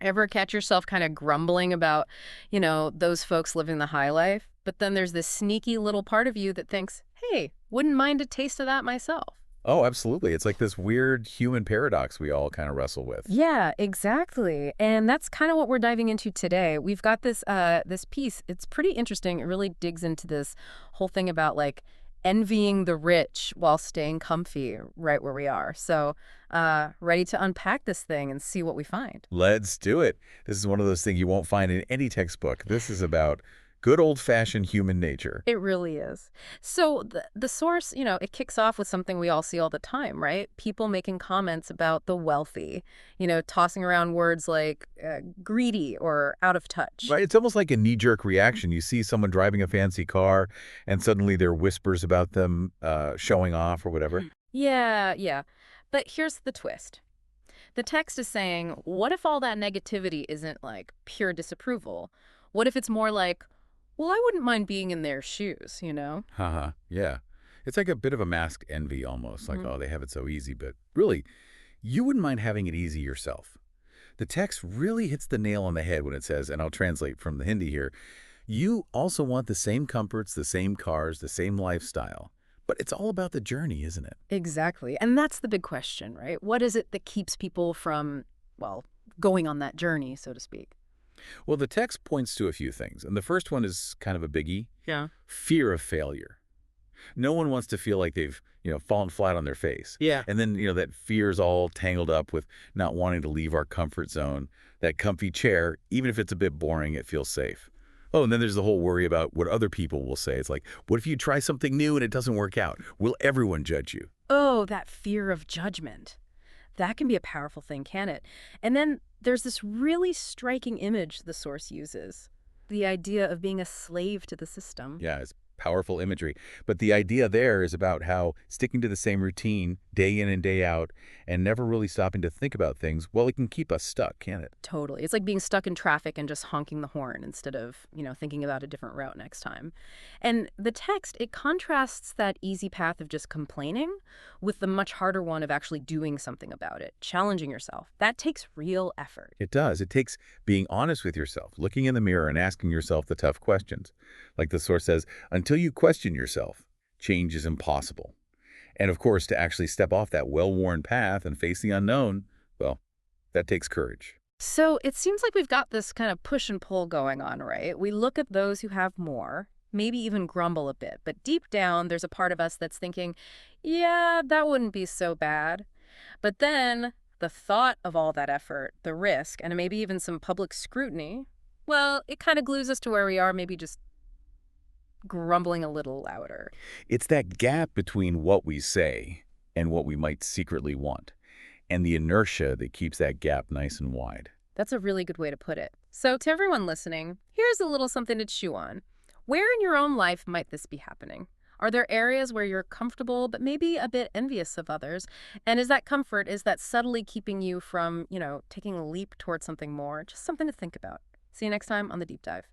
Ever catch yourself kind of grumbling about, those folks living the high life? But then there's this sneaky little part of you that thinks, hey, wouldn't mind a taste of that myself. Oh, absolutely. It's like this weird human paradox we all kind of wrestle with. Yeah, exactly. And that's kind of what we're diving into today. We've got this piece. It's pretty interesting. It really digs into this whole thing about like envying the rich while staying comfy right where we are. So, ready to unpack this thing and see what we find. Let's do it. This is one of those things you won't find in any textbook. This is about good old-fashioned human nature. It really is. So the source, it kicks off with something we all see all the time, right? People making comments about the wealthy, tossing around words like greedy or out of touch. Right? It's almost like a knee-jerk reaction. You see someone driving a fancy car, and suddenly there are whispers about them showing off or whatever. Yeah, yeah. But here's the twist. The text is saying, what if all that negativity isn't like pure disapproval? What if it's more like, well, I wouldn't mind being in their shoes, you know? Haha, yeah. It's like a bit of a masked envy almost, like, Mhm. oh, they have it so easy. But really, you wouldn't mind having it easy yourself. The text really hits the nail on the head when it says, and I'll translate from the Hindi here, you also want the same comforts, the same cars, the same lifestyle. But it's all about the journey, isn't it? Exactly. And that's the big question, right? What is it that keeps people from, well, going on that journey, so to speak? Well, the text points to a few things, and the first one is kind of a biggie, Yeah. fear of failure. No one wants to feel like they've, fallen flat on their face. Yeah. And then, that fear's all tangled up with not wanting to leave our comfort zone. That comfy chair, even if it's a bit boring, it feels safe. Oh, and then there's the whole worry about what other people will say. It's like, what if you try something new and it doesn't work out? Will everyone judge you? Oh, that fear of judgment. That can be a powerful thing, can it? And then there's this really striking image the source uses, the idea of being a slave to the system. Yeah, it's powerful imagery. But the idea there is about how sticking to the same routine day in and day out and never really stopping to think about things, well, it can keep us stuck, can't it? Totally. It's like being stuck in traffic and just honking the horn instead of, thinking about a different route next time. And the text, it contrasts that easy path of just complaining with the much harder one of actually doing something about it, challenging yourself. That takes real effort. It does. It takes being honest with yourself, looking in the mirror and asking yourself the tough questions. Like the source says, until you question yourself, change is impossible. And of course, to actually step off that well-worn path and face the unknown, well, that takes courage. So it seems like we've got this kind of push and pull going on, right? We look at those who have more, maybe even grumble a bit, but deep down, there's a part of us that's thinking, yeah, that wouldn't be so bad. But then the thought of all that effort, the risk, and maybe even some public scrutiny, well, it kind of glues us to where we are, maybe just grumbling a little louder. It's that gap between what we say and what we might secretly want, and the inertia that keeps that gap nice and wide. That's a really good way to put it. So, to everyone listening, here's a little something to chew on. Where in your own life might this be happening? Are there areas where you're comfortable but maybe a bit envious of others? And is that comfort, is that subtly keeping you from, taking a leap towards something more? Just something to think about. See you next time on The Deep Dive.